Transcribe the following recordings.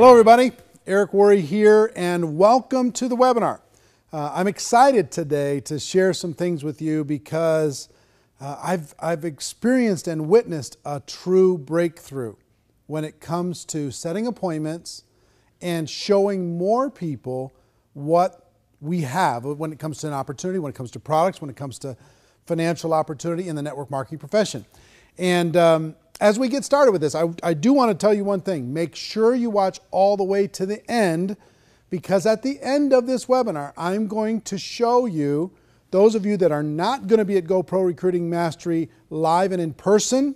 Hello everybody, Eric Worre here, and welcome to the webinar. I'm excited today to share some things with you because I've experienced and witnessed a true breakthrough when it comes to setting appointments and showing more people what we have when it comes to an opportunity, when it comes to products, when it comes to financial opportunity in the network marketing profession. And as we get started with this, I do want to tell you one thing. Make sure you watch all the way to the end, because at the end of this webinar, I'm going to show you, those of you that are not going to be at GoPro Recruiting Mastery live and in person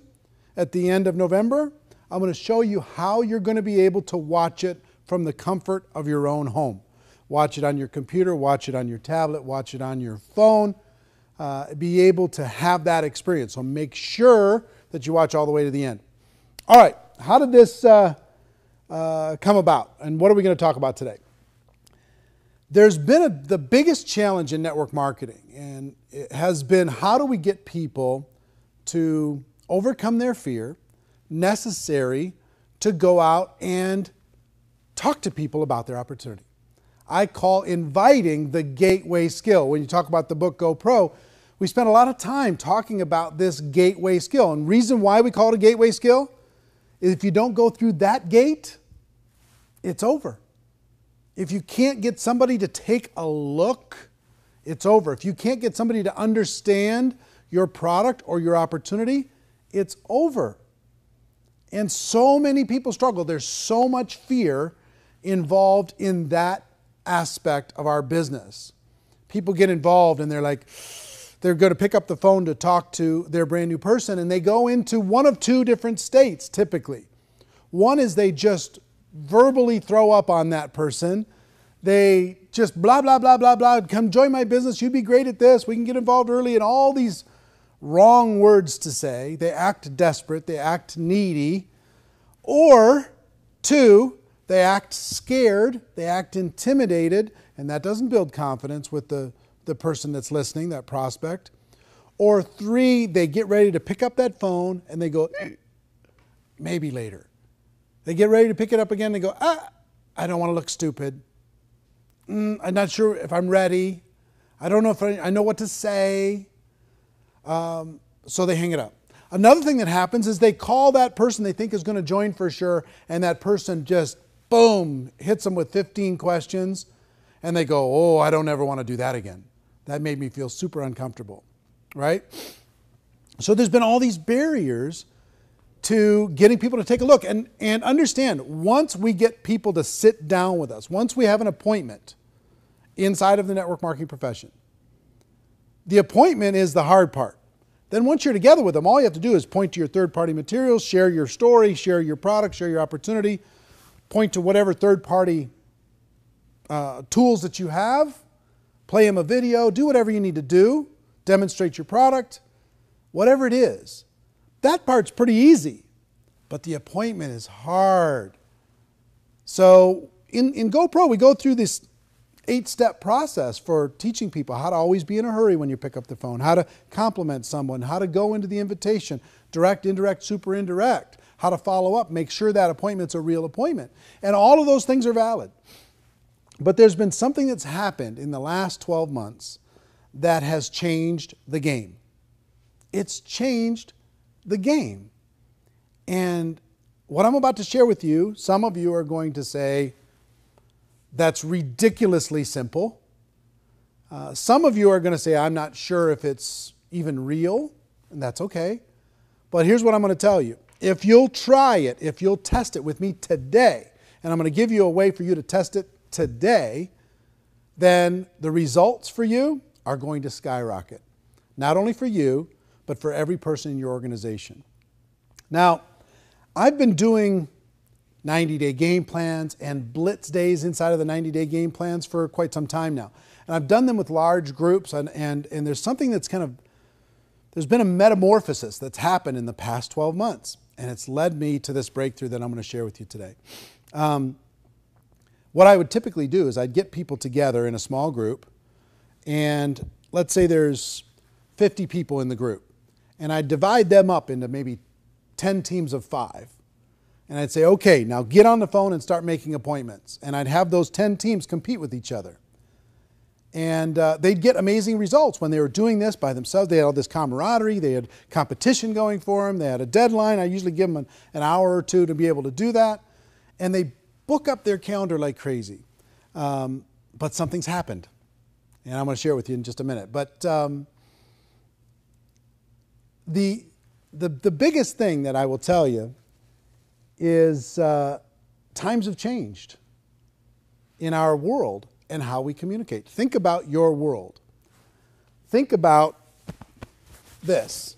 at the end of November, I'm going to show you how you're going to be able to watch it from the comfort of your own home. Watch it on your computer, watch it on your tablet, watch it on your phone, be able to have that experience. So make sure that you watch all the way to the end. All right, how did this come about, and what are we going to talk about today? There's been the biggest challenge in network marketing, and it has been, how do we get people to overcome their fear necessary to go out and talk to people about their opportunity. I call inviting the gateway skill. When you talk about the book GoPro, we spent a lot of time talking about this gateway skill. And the reason why we call it a gateway skill is if you don't go through that gate, it's over. If you can't get somebody to take a look, it's over. If you can't get somebody to understand your product or your opportunity, it's over. And so many people struggle. There's so much fear involved in that aspect of our business. People get involved and they're like, they're going to pick up the phone to talk to their brand new person, and they go into one of two different states typically. One is they just verbally throw up on that person. They just blah, blah, blah, blah, blah. Come join my business. You'd be great at this. We can get involved early, and all these wrong words to say. They act desperate. They act needy. Or two, they act scared. They act intimidated, and that doesn't build confidence with the person that's listening, that prospect. Or three, they get ready to pick up that phone and they go, maybe later. They get ready to pick it up again and they go, I don't want to look stupid. I'm not sure if I'm ready. I don't know if I know what to say. So they hang it up. Another thing that happens is they call that person they think is going to join for sure, and that person just, boom, hits them with 15 questions, and they go, oh, I don't ever want to do that again. That made me feel super uncomfortable, right? So there's been all these barriers to getting people to take a look. And understand, once we get people to sit down with us, once we have an appointment inside of the network marketing profession, the appointment is the hard part. Then once you're together with them, all you have to do is point to your third-party materials, share your story, share your product, share your opportunity, point to whatever third-party tools that you have, play them a video, do whatever you need to do, demonstrate your product, whatever it is. That part's pretty easy, but the appointment is hard. So in GoPro, we go through this 8-step process for teaching people how to always be in a hurry when you pick up the phone, how to compliment someone, how to go into the invitation, direct, indirect, super indirect, how to follow up, make sure that appointment's a real appointment. And all of those things are valid. But there's been something that's happened in the last 12 months that has changed the game. It's changed the game. And what I'm about to share with you, some of you are going to say, that's ridiculously simple. Some of you are going to say, I'm not sure if it's even real, and that's okay. But here's what I'm going to tell you. If you'll try it, if you'll test it with me today, and I'm going to give you a way for you to test it today, then the results for you are going to skyrocket. Not only for you, but for every person in your organization. Now, I've been doing 90-day game plans and blitz days inside of the 90-day game plans for quite some time now. And I've done them with large groups, and there's something that's there's been a metamorphosis that's happened in the past 12 months. And it's led me to this breakthrough that I'm going to share with you today. What I would typically do is I'd get people together in a small group, and let's say there's 50 people in the group, and I'd divide them up into maybe 10 teams of 5. And I'd say, okay, now get on the phone and start making appointments. And I'd have those 10 teams compete with each other. And they'd get amazing results when they were doing this by themselves. They had all this camaraderie. They had competition going for them. They had a deadline. I usually give them an hour or two to be able to do that. And they book up their calendar like crazy. But something's happened. And I'm going to share it with you in just a minute. But the biggest thing that I will tell you is times have changed in our world and how we communicate. Think about your world. Think about this.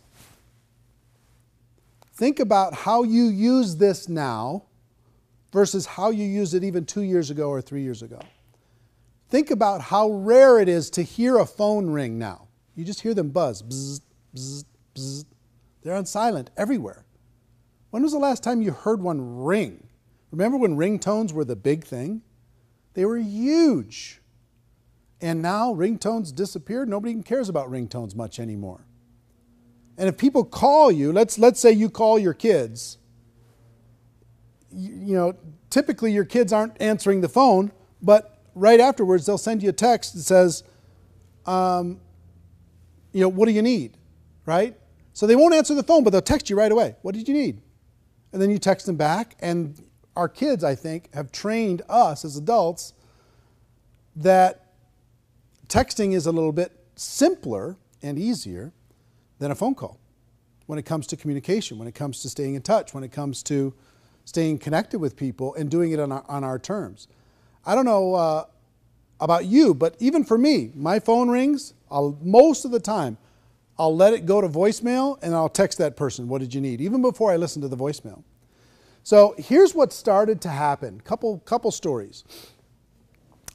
Think about how you use this now versus how you used it even 2 years ago or 3 years ago. Think about how rare it is to hear a phone ring now. You just hear them buzz. Bzz, bzz, bzz. They're on silent everywhere. When was the last time you heard one ring? Remember when ringtones were the big thing? They were huge. And now ringtones disappeared. Nobody even cares about ringtones much anymore. And if people call you, let's say you call your kids, you know, typically your kids aren't answering the phone, but right afterwards they'll send you a text that says, you know, what do you need, right? So they won't answer the phone, but they'll text you right away. What did you need? And then you text them back. And our kids, I think, have trained us as adults that texting is a little bit simpler and easier than a phone call when it comes to communication, when it comes to staying in touch, when it comes to staying connected with people and doing it on our terms. I don't know about you, but even for me, my phone rings, most of the time, I'll let it go to voicemail and I'll text that person, what did you need? Even before I listen to the voicemail. So here's what started to happen. Couple stories.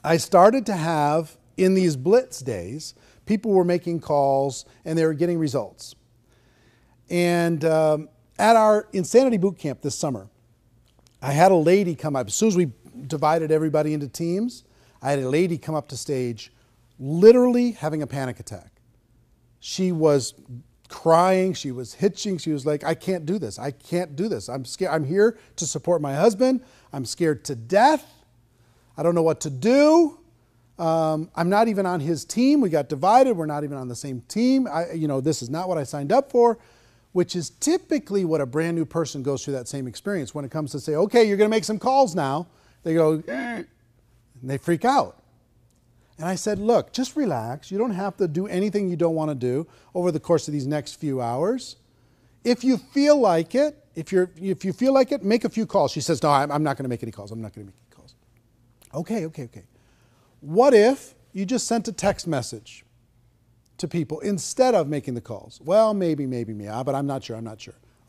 I started to have, in these blitz days, people were making calls and they were getting results. And at our Insanity Boot Camp this summer, I had a lady come up. As soon as we divided everybody into teams, I had a lady come up to stage literally having a panic attack. She was crying, she was hitching, she was like, I can't do this, I can't do this. I'm scared. I'm here to support my husband. I'm scared to death. I don't know what to do. I'm not even on his team. We got divided. We're not even on the same team. This is not what I signed up for, which is typically what a brand new person goes through that same experience when it comes to say, okay, you're going to make some calls now. They go, and they freak out. And I said, look, just relax. You don't have to do anything you don't want to do over the course of these next few hours. If you feel like it, if you feel like it, make a few calls. She says, no, I'm not going to make any calls. I'm not going to make any calls. Okay. What if you just sent a text message to people instead of making the calls? Well, maybe, but I'm not sure.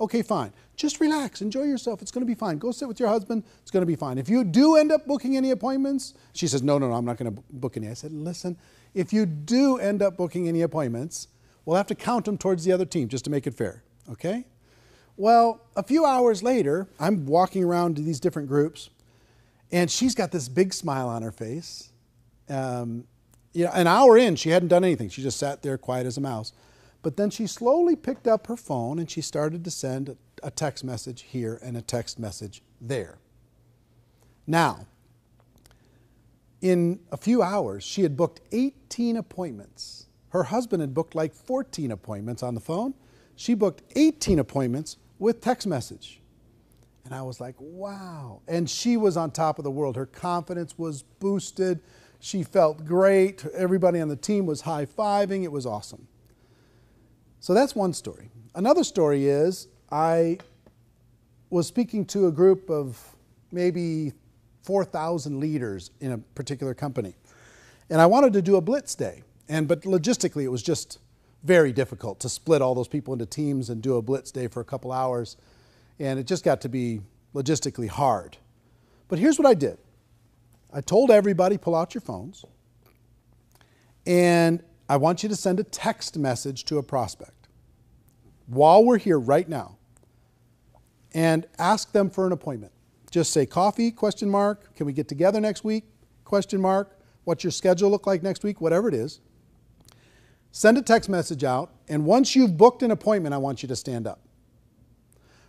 Okay, fine. Just relax. Enjoy yourself. It's going to be fine. Go sit with your husband. It's going to be fine. If you do end up booking any appointments, she says, no, I'm not going to book any. I said, listen, if you do end up booking any appointments, we'll have to count them towards the other team just to make it fair, okay? Well, a few hours later, I'm walking around to these different groups, and she's got this big smile on her face. An hour in, she hadn't done anything. She just sat there quiet as a mouse. But then she slowly picked up her phone and she started to send a text message here and a text message there. Now, in a few hours, she had booked 18 appointments. Her husband had booked like 14 appointments on the phone. She booked 18 appointments with text message. And I was like, wow. And she was on top of the world. Her confidence was boosted. She felt great. Everybody on the team was high-fiving. It was awesome. So that's one story. Another story is I was speaking to a group of maybe 4,000 leaders in a particular company. And I wanted to do a blitz day. But logistically, it was just very difficult to split all those people into teams and do a blitz day for a couple hours. And it just got to be logistically hard. But here's what I did. I told everybody, pull out your phones. And I want you to send a text message to a prospect while we're here right now and ask them for an appointment. Just say coffee, ? Can we get together next week? ? What's your schedule look like next week? Whatever it is. Send a text message out, and once you've booked an appointment, I want you to stand up.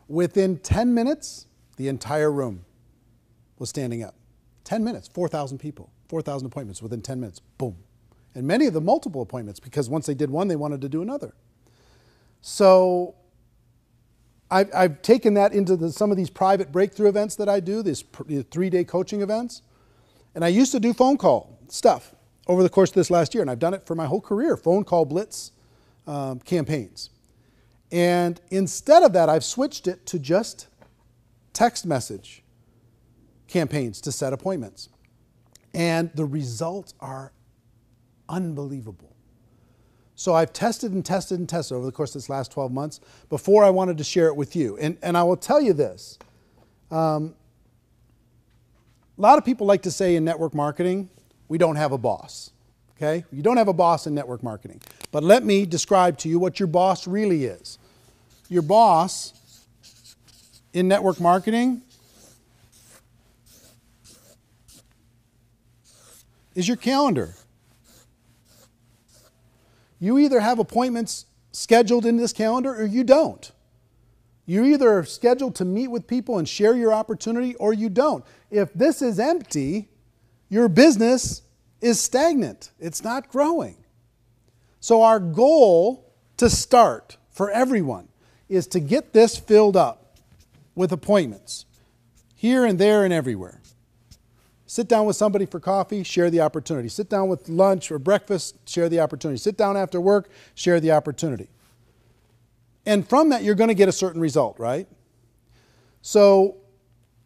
Within 10 minutes, The entire room was standing up. 10 minutes, 4,000 people, 4,000 appointments within 10 minutes. Boom. And many of them multiple appointments because once they did one, they wanted to do another. So I've taken that into some of these private breakthrough events that I do, these 3-day coaching events. And I used to do phone call stuff over the course of this last year. And I've done it for my whole career, phone call blitz campaigns. And instead of that, I've switched it to just text message campaigns to set appointments. And the results are unbelievable. So I've tested and tested and tested over the course of this last 12 months before I wanted to share it with you. And I will tell you this. A lot of people like to say in network marketing, we don't have a boss. Okay? You don't have a boss in network marketing. But let me describe to you what your boss really is. Your boss in network marketing is your calendar. You either have appointments scheduled in this calendar or you don't. You either are scheduled to meet with people and share your opportunity or you don't. If this is empty, your business is stagnant. It's not growing. So our goal to start for everyone is to get this filled up with appointments here and there and everywhere. Sit down with somebody for coffee, share the opportunity. Sit down with lunch or breakfast, share the opportunity. Sit down after work, share the opportunity. And from that, you're going to get a certain result, right? So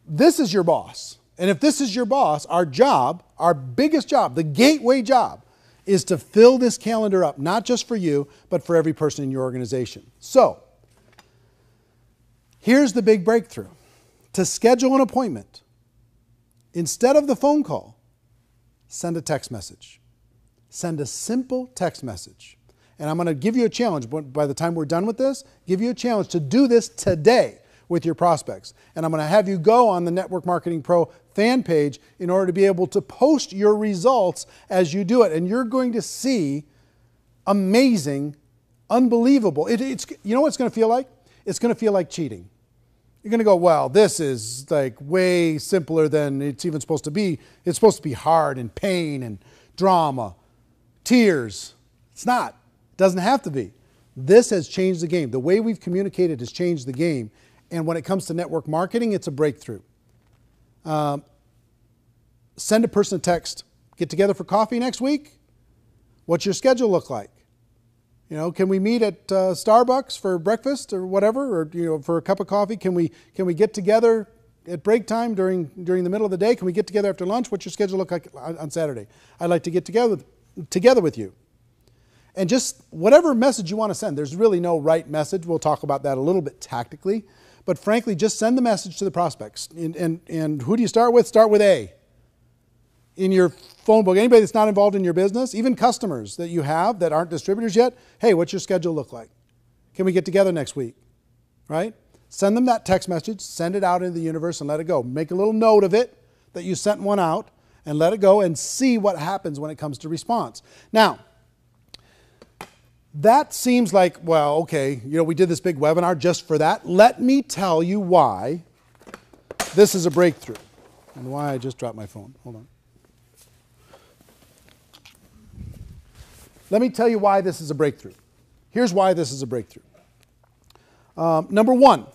this is your boss. And if this is your boss, our job, our biggest job, the gateway job, is to fill this calendar up, not just for you, but for every person in your organization. So here's the big breakthrough. To schedule an appointment, instead of the phone call, send a text message. Send a simple text message. And I'm going to give you a challenge. By the time we're done with this, give you a challenge to do this today with your prospects. And I'm going to have you go on the Network Marketing Pro fan page in order to be able to post your results as you do it. And you're going to see amazing, unbelievable. You know what it's going to feel like? It's going to feel like cheating. You're going to go, well, this is like way simpler than it's even supposed to be. It's supposed to be hard and pain and drama, tears. It's not. It doesn't have to be. This has changed the game. The way we've communicated has changed the game. And when it comes to network marketing, it's a breakthrough. Send a person a text. Get together for coffee next week? What's your schedule look like? You know, can we meet at Starbucks for breakfast or whatever, or for a cup of coffee? Can we get together at break time during the middle of the day? Can we get together after lunch? What's your schedule look like on Saturday? I'd like to get together with you. And just whatever message you want to send. There's really no right message. We'll talk about that a little bit tactically. But frankly, just send the message to the prospects. And who do you start with? Start with A. In your phone book, anybody that's not involved in your business, even customers that you have that aren't distributors yet, hey, what's your schedule look like? Can we get together next week? Right? Send them that text message, send it out into the universe and let it go. Make a little note of it that you sent one out and let it go and see what happens when it comes to response. Now, that seems like, well, okay, we did this big webinar just for that. Let me tell you why this is a breakthrough and why I just dropped my phone. Hold on. Let me tell you why this is a breakthrough. Here's why this is a breakthrough. Number one,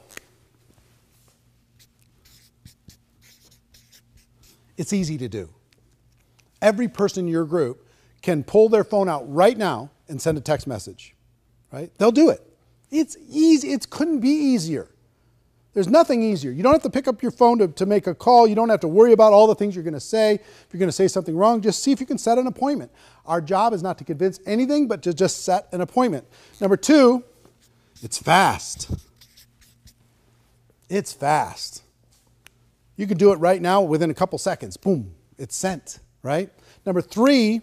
it's easy to do. Every person in your group can pull their phone out right now and send a text message, right? They'll do it. It's easy. It couldn't be easier. There's nothing easier. You don't have to pick up your phone to make a call. You don't have to worry about all the things you're going to say. If you're going to say something wrong, just see if you can set an appointment. Our job is not to convince anything, but to just set an appointment. Number two, it's fast. It's fast. You can do it right now within a couple seconds. Boom, it's sent, right? Number three,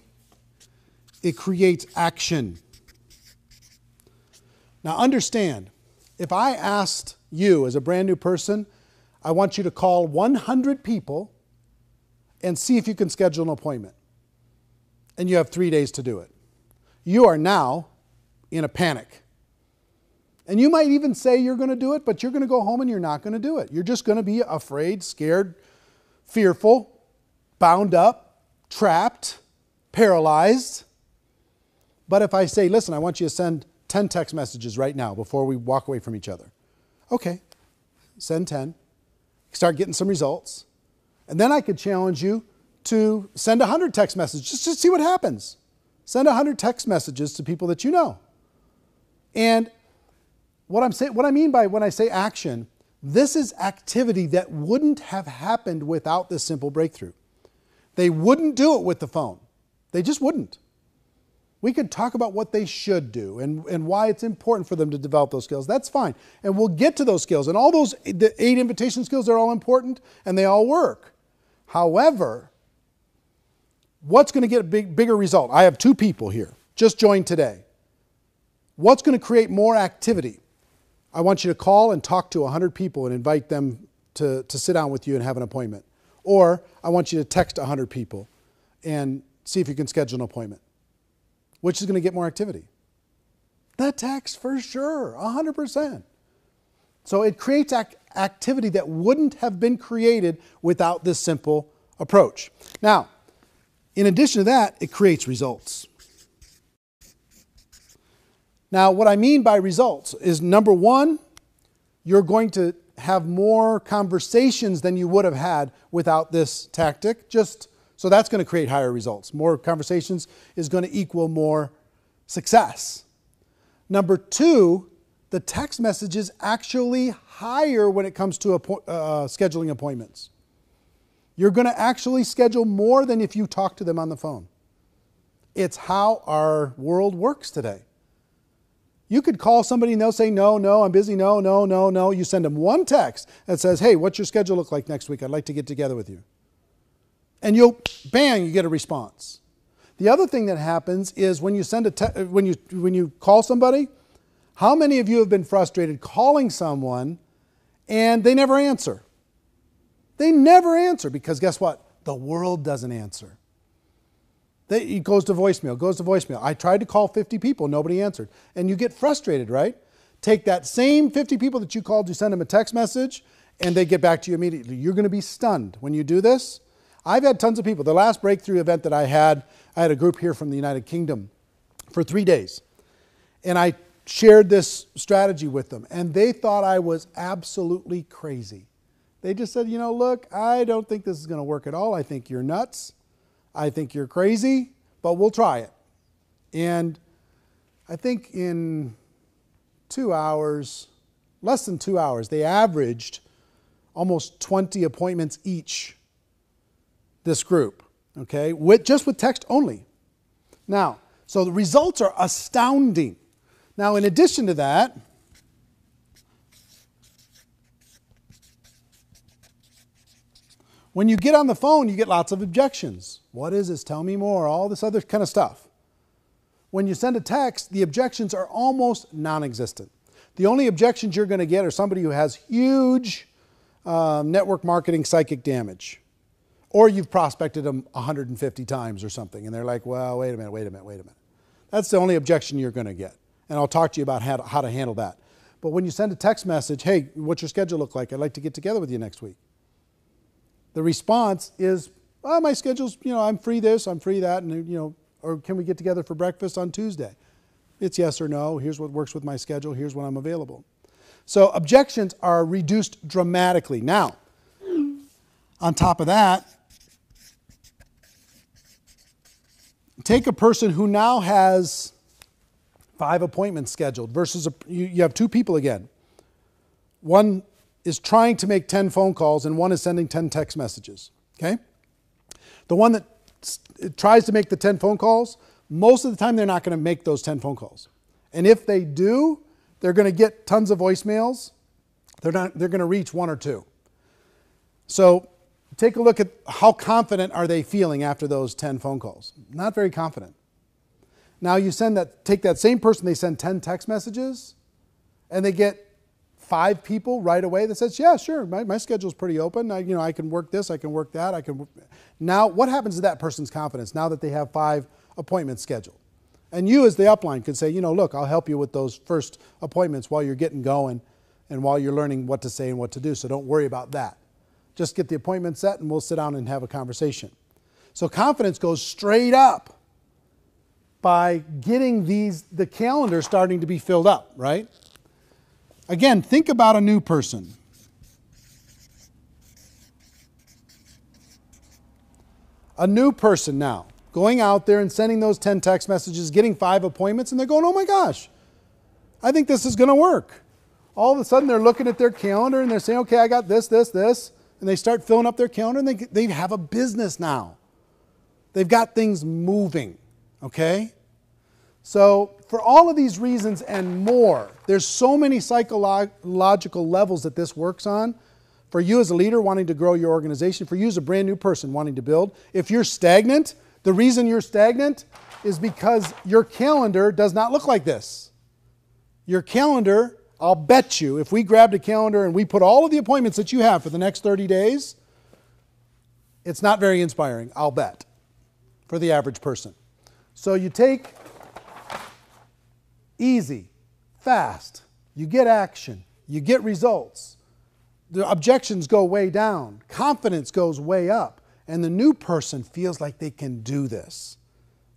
it creates action. Now understand, if I asked you as a brand new person, I want you to call 100 people and see if you can schedule an appointment. And you have 3 days to do it. You are now in a panic. And you might even say you're going to do it, but you're going to go home and you're not going to do it. You're just going to be afraid, scared, fearful, bound up, trapped, paralyzed. But if I say, listen, I want you to send 10 text messages right now before we walk away from each other. Okay, send 10. Start getting some results. And then I could challenge you to send 100 text messages just to see what happens. Send 100 text messages to people that you know. And what I mean by when I say action, this is activity that wouldn't have happened without this simple breakthrough. They wouldn't do it with the phone. They just wouldn't. We could talk about what they should do and why it's important for them to develop those skills. That's fine. And we'll get to those skills. And all those, the 8 invitation skills, they're all important and they all work. However, what's going to get a bigger result? I have 2 people here, just joined today. What's going to create more activity? I want you to call and talk to 100 people and invite them to sit down with you and have an appointment. Or I want you to text 100 people and see if you can schedule an appointment. Which is going to get more activity? The text for sure, 100%. So it creates activity that wouldn't have been created without this simple approach. Now, in addition to that, it creates results. Now, what I mean by results is, number one, you're going to have more conversations than you would have had without this tactic. So that's going to create higher results. More conversations is going to equal more success. Number 2, the text message is actually higher when it comes to scheduling appointments. You're going to actually schedule more than if you talk to them on the phone. It's how our world works today. You could call somebody and they'll say, no, I'm busy, no. You send them one text that says, hey, what's your schedule look like next week? I'd like to get together with you. And bang, you get a response. The other thing that happens is when you when you call somebody, how many of you have been frustrated calling someone and they never answer? They never answer because guess what? The world doesn't answer. It goes to voicemail, I tried to call 50 people, nobody answered. And you get frustrated, right? Take that same 50 people that you called, you send them a text message, and they get back to you immediately. You're going to be stunned when you do this. I've had tons of people. The last breakthrough event that I had a group here from the United Kingdom for 3 days. And I shared this strategy with them, and they thought I was absolutely crazy. They just said, look, I don't think this is going to work at all. I think you're nuts. I think you're crazy, but we'll try it. And I think in 2 hours, less than 2 hours, they averaged almost 20 appointments each, this group, okay, just with text only. Now, so the results are astounding. Now, in addition to that, when you get on the phone, you get lots of objections. What is this? Tell me more. All this other kind of stuff. When you send a text, the objections are almost non-existent. The only objections you're going to get are somebody who has huge network marketing psychic damage. Or you've prospected them 150 times or something, and they're like, well, wait a minute. That's the only objection you're going to get. And I'll talk to you about how to handle that. But when you send a text message, hey, what's your schedule look like? I'd like to get together with you next week. The response is, oh, my schedule's, I'm free this, I'm free that, and, or can we get together for breakfast on Tuesday? It's yes or no. Here's what works with my schedule. Here's when I'm available. So objections are reduced dramatically. Now, on top of that, take a person who now has 5 appointments scheduled versus you have 2 people again. One is trying to make 10 phone calls and one is sending 10 text messages, okay? The one that tries to make the 10 phone calls, most of the time they're not going to make those 10 phone calls. And if they do, they're going to get tons of voicemails. They're going to reach 1 or 2. So take a look at how confident are they feeling after those 10 phone calls. Not very confident. Now you take that same person, they send 10 text messages, and they get 5 people right away that says, yeah, sure, my schedule's pretty open. I can work this, I can work that. Now, what happens to that person's confidence now that they have 5 appointments scheduled? And you as the upline could say, look, I'll help you with those first appointments while you're getting going and while you're learning what to say and what to do. So don't worry about that. Just get the appointment set and we'll sit down and have a conversation. So confidence goes straight up by getting the calendar starting to be filled up, right? Again, think about a new person. A new person now, going out there and sending those 10 text messages, getting 5 appointments, and they're going, oh my gosh, I think this is going to work. All of a sudden, they're looking at their calendar and they're saying, okay, I got this, this, this. And they start filling up their calendar and they have a business now. They've got things moving, okay? So for all of these reasons and more, there's so many psychological levels that this works on. For you as a leader wanting to grow your organization, for you as a brand new person wanting to build, if you're stagnant, the reason you're stagnant is because your calendar does not look like this. Your calendar, I'll bet you, if we grabbed a calendar and we put all of the appointments that you have for the next 30 days, it's not very inspiring, I'll bet, for the average person. So you take easy, fast, you get action, you get results. The objections go way down, confidence goes way up, and the new person feels like they can do this.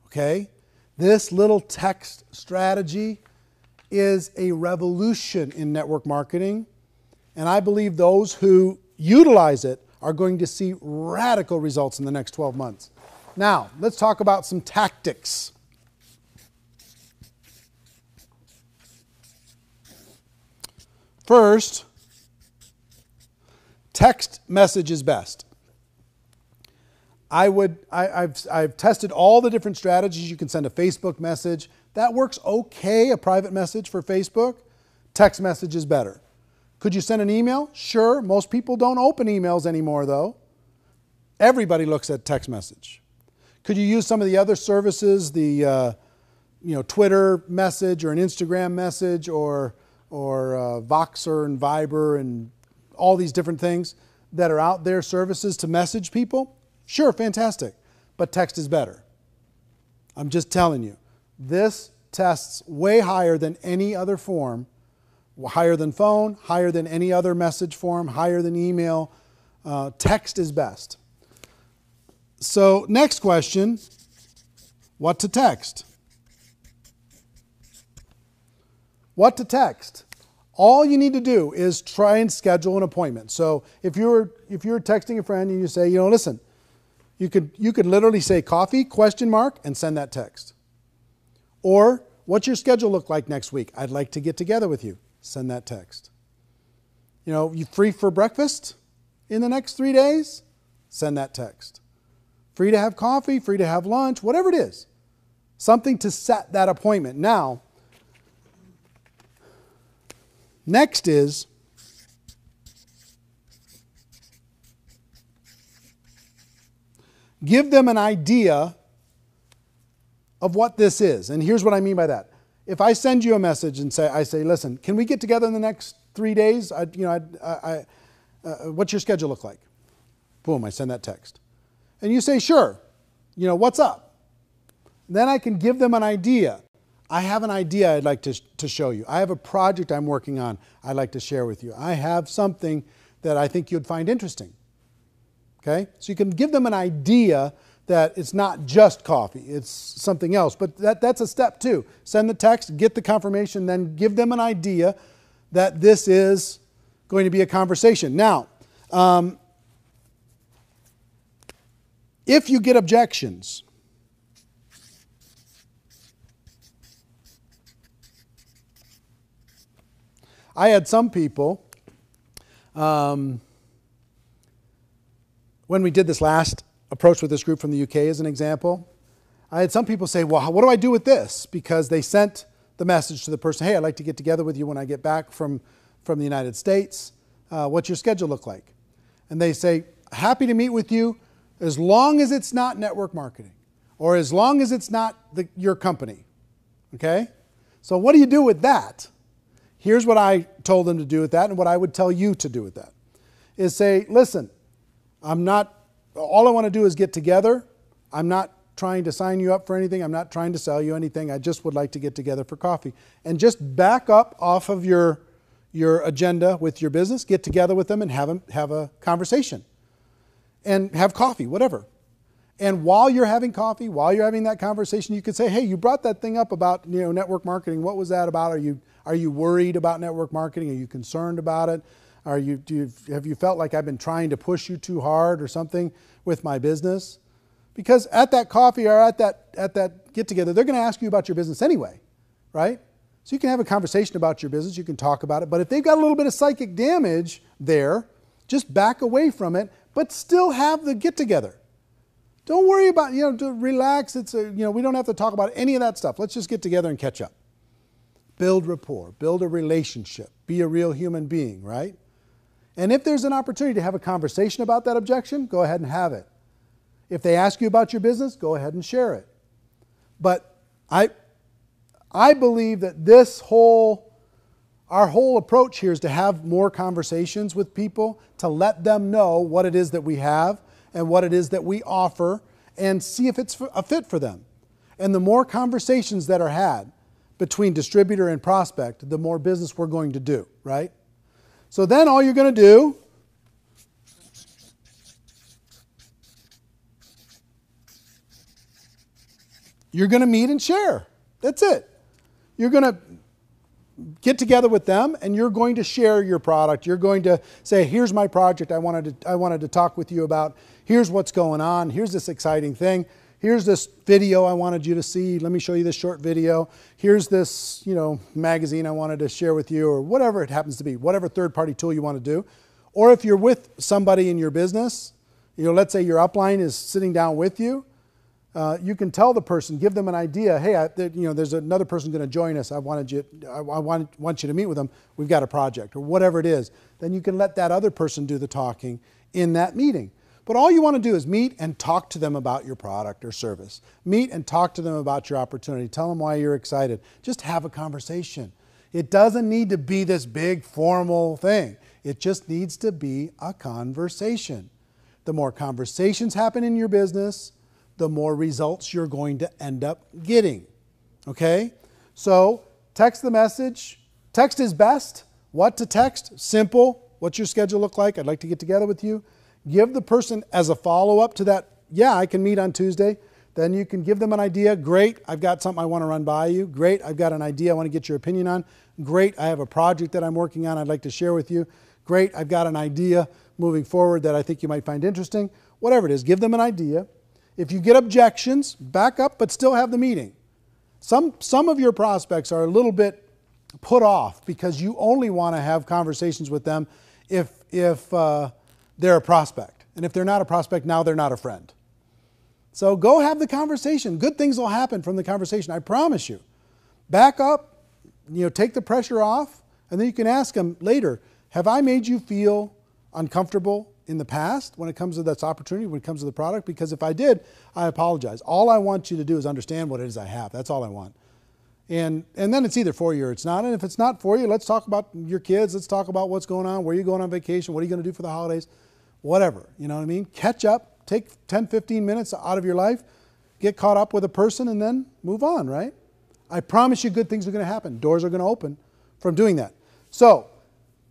Okay? This little text strategy is a revolution in network marketing, and I believe those who utilize it are going to see radical results in the next 12 months. Now, let's talk about some tactics. First, text message is best. I've tested all the different strategies. You can send a Facebook message. That works okay, a private message for Facebook. Text message is better. Could you send an email? Sure. Most people don't open emails anymore, though. Everybody looks at text message. Could you use some of the other services, the Twitter message or an Instagram message or Voxer and Viber and all these different things that are out there, services to message people? Sure, fantastic. But text is better. I'm just telling you. This tests way higher than any other form, higher than phone, higher than any other message form, higher than email. Text is best. So next question, what to text? What to text? All you need to do is try and schedule an appointment. So if you're texting a friend and you say, listen, you could literally say coffee, ? And send that text. Or, what's your schedule look like next week? I'd like to get together with you. Send that text. You free for breakfast in the next 3 days? Send that text. Free to have coffee, free to have lunch, whatever it is. Something to set that appointment. Now, next is give them an idea of what this is. And here's what I mean by that. If I send you a message and I say, listen, can we get together in the next 3 days? What's your schedule look like? Boom, I send that text. And you say, sure, what's up? Then I can give them an idea. I have an idea I'd like to show you. I have a project I'm working on I'd like to share with you. I have something that I think you'd find interesting. Okay? So you can give them an idea that it's not just coffee, it's something else. But that's a step too. Send the text, get the confirmation, then give them an idea that this is going to be a conversation. Now, if you get objections, I had some people, when we did this last approach with this group from the UK as an example, I had some people say, well, what do I do with this? Because they sent the message to the person, hey, I'd like to get together with you when I get back from the United States. What's your schedule look like? And they say, happy to meet with you as long as it's not network marketing or as long as it's not your company. Okay? So what do you do with that? Here's what I told them to do with that and what I would tell you to do with that. Is say, listen, all I want to do is get together. I'm not trying to sign you up for anything. I'm not trying to sell you anything. I just would like to get together for coffee. And just back up off of your agenda with your business, get together with them and have a conversation. And have coffee, whatever. And while you're having coffee, while you're having that conversation, you could say, hey, you brought that thing up about network marketing. What was that about? Are you worried about network marketing? Are you concerned about it? Have you felt like I've been trying to push you too hard or something with my business? Because at that coffee or at that get together, they're going to ask you about your business anyway, right? So you can have a conversation about your business, you can talk about it, but if they've got a little bit of psychic damage there, just back away from it, but still have the get together. Don't worry about, to relax. We don't have to talk about any of that stuff. Let's just get together and catch up. Build rapport, build a relationship, be a real human being, right? And if there's an opportunity to have a conversation about that objection, go ahead and have it. If they ask you about your business, go ahead and share it. But I believe that our whole approach here is to have more conversations with people, to let them know what it is that we have and what it is that we offer, and see if it's a fit for them. And the more conversations that are had between distributor and prospect, the more business we're going to do, right? So then all you're going to do you're going to meet and share. That's it. You're going to get together with them and you're going to share your product. You're going to say, here's my project I wanted to talk with you about. Here's what's going on. Here's this exciting thing. Here's this video I wanted you to see. Let me show you this short video. Here's this, magazine I wanted to share with you, or whatever it happens to be, whatever third-party tool you want to do. Or if you're with somebody in your business, let's say your upline is sitting down with you, you can tell the person, give them an idea. Hey, there's another person going to join us. I want you to meet with them. We've got a project, or whatever it is. Then you can let that other person do the talking in that meeting. But all you want to do is meet and talk to them about your product or service. Meet and talk to them about your opportunity. Tell them why you're excited. Just have a conversation. It doesn't need to be this big formal thing. It just needs to be a conversation. The more conversations happen in your business, the more results you're going to end up getting. Okay? So text the message. Text is best. What to text? Simple. What's your schedule look like? I'd like to get together with you. Give the person as a follow-up to that, yeah, I can meet on Tuesday. Then you can give them an idea. Great, I've got something I want to run by you. Great, I've got an idea I want to get your opinion on. Great, I have a project that I'm working on I'd like to share with you. Great, I've got an idea moving forward that I think you might find interesting. Whatever it is, give them an idea. If you get objections, back up, but still have the meeting. Some of your prospects are a little bit put off because you only want to have conversations with them if they're a prospect. And if they're not a prospect, now they're not a friend. So go have the conversation. Good things will happen from the conversation, I promise you. Back up, take the pressure off, and then you can ask them later, have I made you feel uncomfortable in the past when it comes to this opportunity, when it comes to the product? Because if I did, I apologize. All I want you to do is understand what it is I have. That's all I want. And then it's either for you or it's not. And if it's not for you, let's talk about your kids. Let's talk about what's going on, where you're going on vacation, what are you going to do for the holidays, whatever. You know what I mean? Catch up, take 10, 15 minutes out of your life, get caught up with a person, and then move on, right? I promise you good things are going to happen. Doors are going to open from doing that. So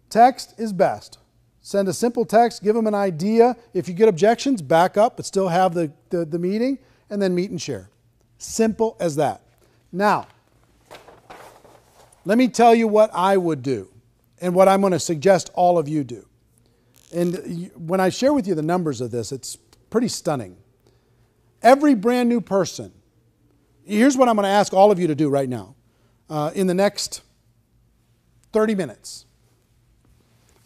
text is best. Send a simple text, give them an idea. If you get objections, back up, but still have the meeting, and then meet and share. Simple as that. Now, let me tell you what I would do and what I'm going to suggest all of you do. And when I share with you the numbers of this, it's pretty stunning. Every brand new person, here's what I'm going to ask all of you to do right now in the next 30 minutes.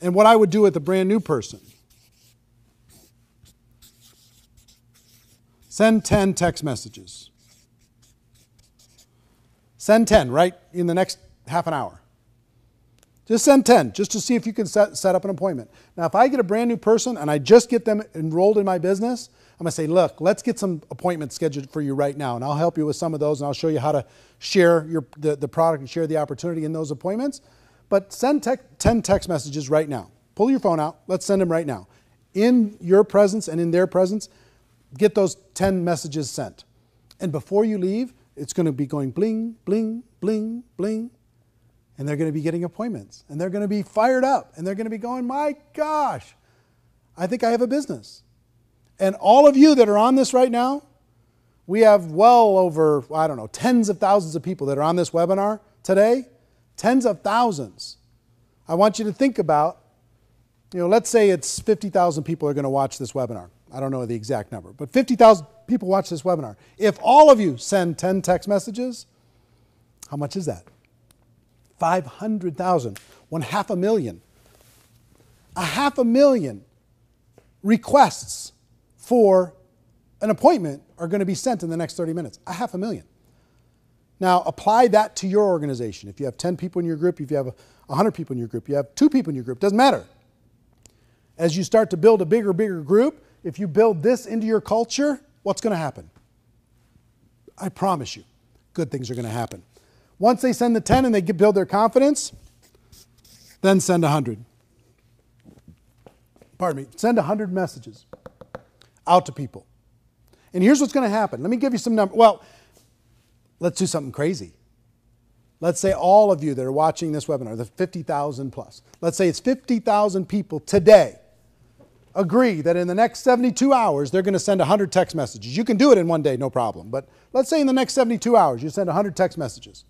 And what I would do with a brand new person. Send 10 text messages. Send 10 right in the next half an hour. Just send 10 just to see if you can set up an appointment. Now, if I get a brand new person and I just get them enrolled in my business, I'm going to say, look, let's get some appointments scheduled for you right now. And I'll help you with some of those, and I'll show you how to share the product and share the opportunity in those appointments. But send 10 text messages right now. Pull your phone out. Let's send them right now. In your presence and in their presence, get those 10 messages sent. And before you leave, it's going to be going bling, bling, bling, bling. And they're going to be getting appointments. And they're going to be fired up. And they're going to be going, my gosh, I think I have a business. And all of you that are on this right now, we have well over, I don't know, tens of thousands of people that are on this webinar today. Tens of thousands. I want you to think about, let's say it's 50,000 people are going to watch this webinar. I don't know the exact number, but 50,000 people watch this webinar. If all of you send 10 text messages, how much is that? 500,000. 500,000. 500,000 requests for an appointment are going to be sent in the next 30 minutes. 500,000. Now, apply that to your organization. If you have 10 people in your group, if you have 100 people in your group, you have 2 people in your group, doesn't matter. As you start to build a bigger group, if you build this into your culture, what's going to happen? I promise you, good things are going to happen. Once they send the 10 and they build their confidence, then send 100. Pardon me, send 100 messages out to people. And here's what's going to happen. Let me give you some numbers. Well, let's do something crazy. Let's say all of you that are watching this webinar, the 50,000 plus, let's say it's 50,000 people today agree that in the next 72 hours, they're going to send 100 text messages. You can do it in one day, no problem. But let's say in the next 72 hours, you send 100 text messages.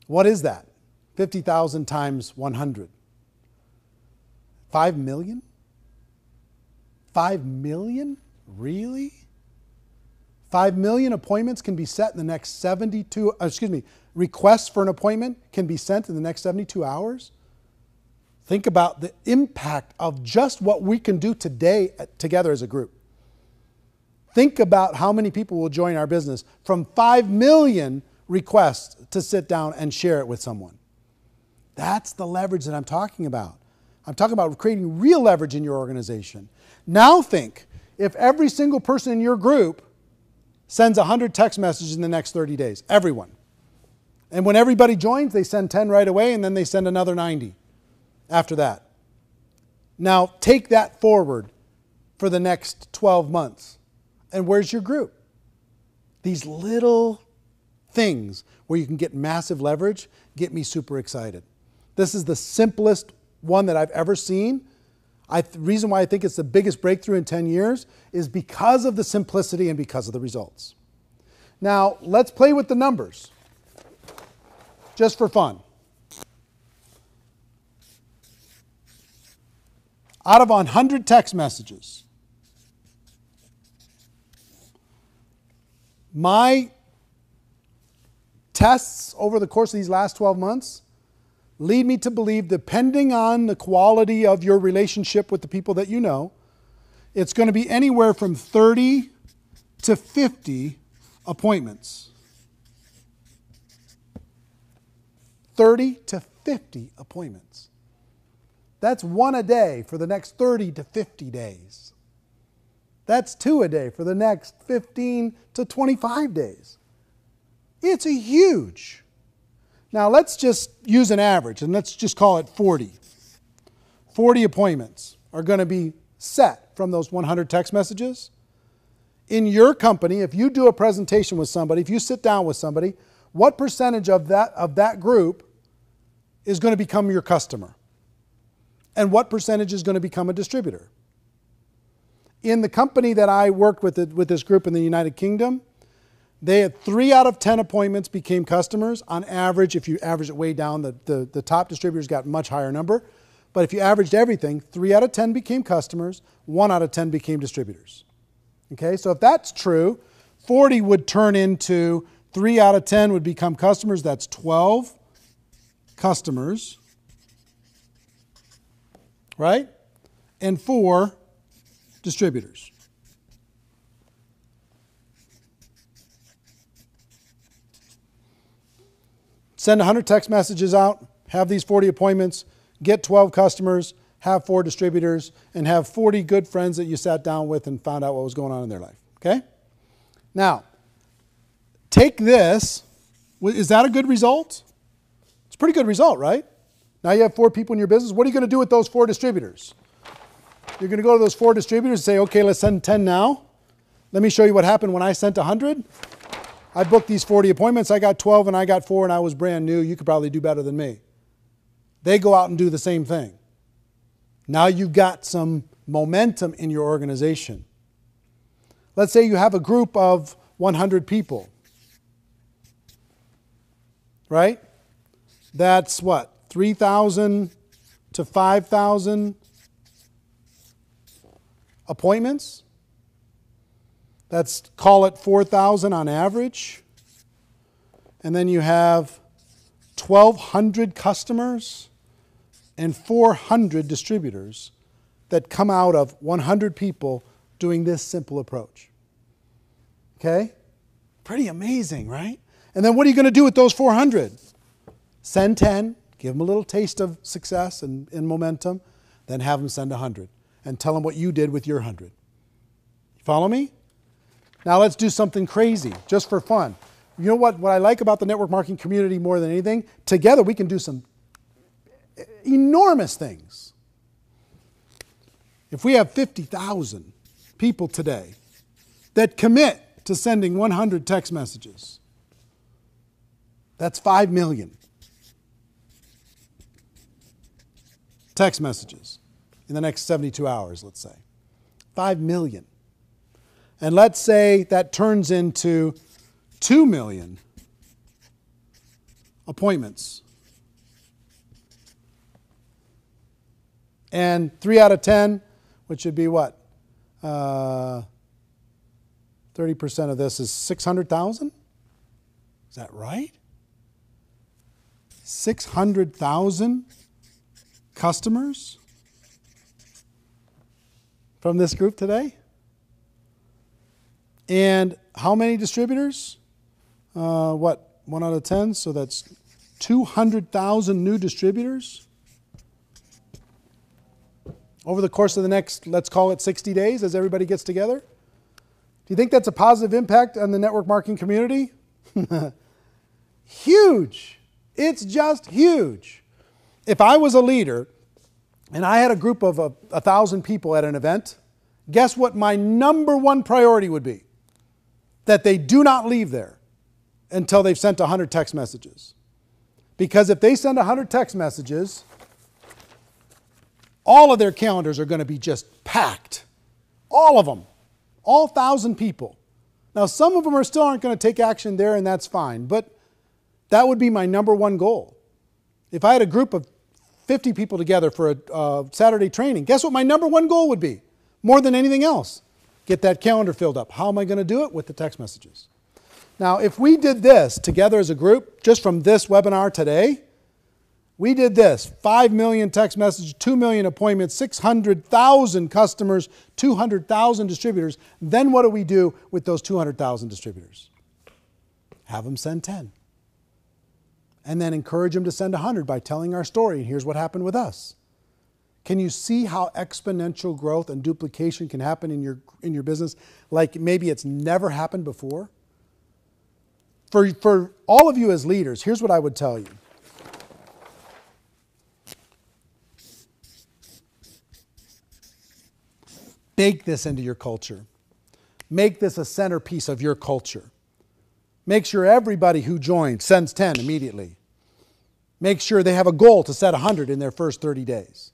What is that? 50,000 times 100. 5 million? 5 million? Really? 5 million appointments can be set in the next 72, requests for an appointment can be sent in the next 72 hours? Think about the impact of just what we can do today together as a group. Think about how many people will join our business from 5 million requests to sit down and share it with someone. That's the leverage that I'm talking about. I'm talking about creating real leverage in your organization. Now think, if every single person in your group sends 100 text messages in the next 30 days, everyone. And when everybody joins, they send 10 right away, and then they send another 90 after that. Now take that forward for the next 12 months. And where's your group? These little things where you can get massive leverage get me super excited. This is the simplest one that I've ever seen. The reason why I think it's the biggest breakthrough in 10 years is because of the simplicity and because of the results. Now, let's play with the numbers, just for fun. Out of 100 text messages, my tests over the course of these last 12 months lead me to believe, depending on the quality of your relationship with the people that you know, it's going to be anywhere from 30 to 50 appointments. 30 to 50 appointments. That's 1 a day for the next 30 to 50 days. That's 2 a day for the next 15 to 25 days. It's a huge. Now let's just use an average and let's just call it 40. 40 appointments are going to be set from those 100 text messages. In your company, if you do a presentation with somebody, if you sit down with somebody, what percentage of that group is going to become your customer? And what percentage is going to become a distributor? In the company that I worked with this group in the United Kingdom, they had 3 out of 10 appointments became customers. On average, if you average it way down, the top distributors got a much higher number. But if you averaged everything, 3 out of 10 became customers, 1 out of 10 became distributors. Okay, so if that's true, 40 would turn into 3 out of 10 would become customers. That's 12 customers, right? And 4 distributors. Send 100 text messages out, have these 40 appointments, get 12 customers, have 4 distributors, and have 40 good friends that you sat down with and found out what was going on in their life. Okay? Now, take this. Is that a good result? It's a pretty good result, right? Now you have 4 people in your business. What are you going to do with those 4 distributors? You're going to go to those 4 distributors and say, okay, let's send 10 now. Let me show you what happened when I sent 100. I booked these 40 appointments. I got 12 and I got 4 and I was brand new. You could probably do better than me. They go out and do the same thing. Now you've got some momentum in your organization. Let's say you have a group of 100 people. Right? That's what? 3,000 to 5,000 appointments. That's, call it 4,000 on average. And then you have 1,200 customers and 400 distributors that come out of 100 people doing this simple approach. Okay? Pretty amazing, right? And then what are you going to do with those 400? Send 10, give them a little taste of success and momentum, then have them send 100 and tell them what you did with your 100. You follow me? Now let's do something crazy, just for fun. You know what I like about the network marketing community more than anything? Together we can do some enormous things. If we have 50,000 people today that commit to sending 100 text messages, that's 5 million text messages in the next 72 hours, let's say. 5 million. And let's say that turns into 2 million appointments. And 3 out of 10, which would be what? 30% of this is 600,000? Is that right? 600,000 customers from this group today? And how many distributors? 1 out of 10, so that's 200,000 new distributors over the course of the next, let's call it 60 days as everybody gets together. Do you think that's a positive impact on the network marketing community? Huge. It's just huge. If I was a leader and I had a group of 1,000 people at an event, guess what my number one priority would be? That they do not leave there until they've sent 100 text messages. Because if they send 100 text messages, all of their calendars are going to be just packed. All of them. All 1,000 people. Now, some of them still aren't going to take action there, and that's fine. But that would be my number one goal. If I had a group of 50 people together for a Saturday training, guess what my number one goal would be? More than anything else. Get that calendar filled up. How am I going to do it? With the text messages. Now, if we did this together as a group, just from this webinar today, we did this, 5 million text messages, 2 million appointments, 600,000 customers, 200,000 distributors. Then what do we do with those 200,000 distributors? Have them send 10. And then encourage them to send 100 by telling our story. And here's what happened with us. Can you see how exponential growth and duplication can happen in your business like maybe it's never happened before? For all of you as leaders, here's what I would tell you. Bake this into your culture. Make this a centerpiece of your culture. Make sure everybody who joins sends 10 immediately. Make sure they have a goal to set 100 in their first 30 days.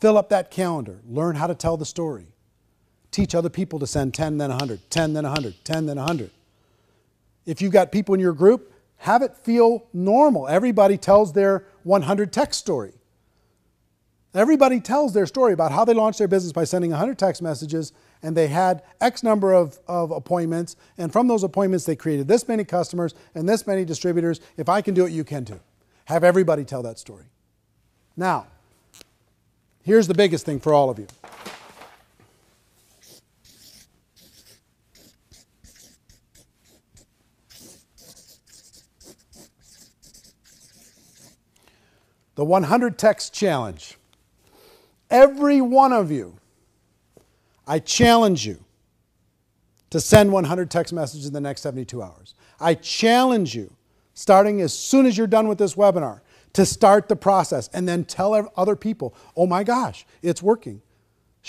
Fill up that calendar. Learn how to tell the story. Teach other people to send 10, then 100, 10, then 100, 10, then 100. If you've got people in your group, have it feel normal. Everybody tells their 100 text story. Everybody tells their story about how they launched their business by sending 100 text messages, and they had X number of appointments, and from those appointments they created this many customers and this many distributors. If I can do it, you can too. Have everybody tell that story. Now, here's the biggest thing for all of you. The 100 text challenge. Every one of you, I challenge you to send 100 text messages in the next 72 hours. I challenge you, starting as soon as you're done with this webinar, to start the process and then tell other people, oh my gosh, it's working.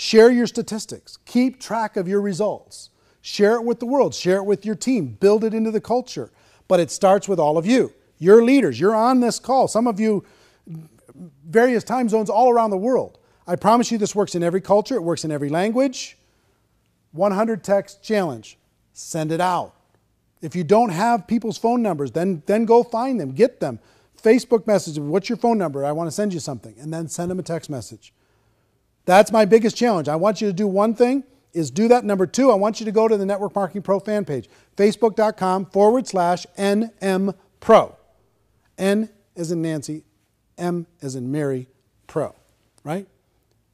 Share your statistics. Keep track of your results. Share it with the world. Share it with your team. Build it into the culture. But it starts with all of you. You're leaders. You're on this call. Some of you, various time zones all around the world. I promise you this works in every culture. It works in every language. 100 text challenge. Send it out. If you don't have people's phone numbers, then go find them. Get them. Facebook message them. What's your phone number? I want to send you something. And then send them a text message. That's my biggest challenge. I want you to do one thing, is do that. Number two, I want you to go to the Network Marketing Pro fan page. Facebook.com/NM Pro. N as in Nancy, M as in Mary, Pro. Right?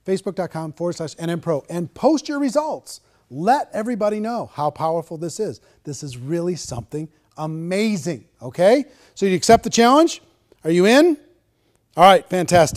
Facebook.com/NM Pro. And post your results. Let everybody know how powerful this is. This is really something amazing. Okay? So you accept the challenge? Are you in? All right, fantastic.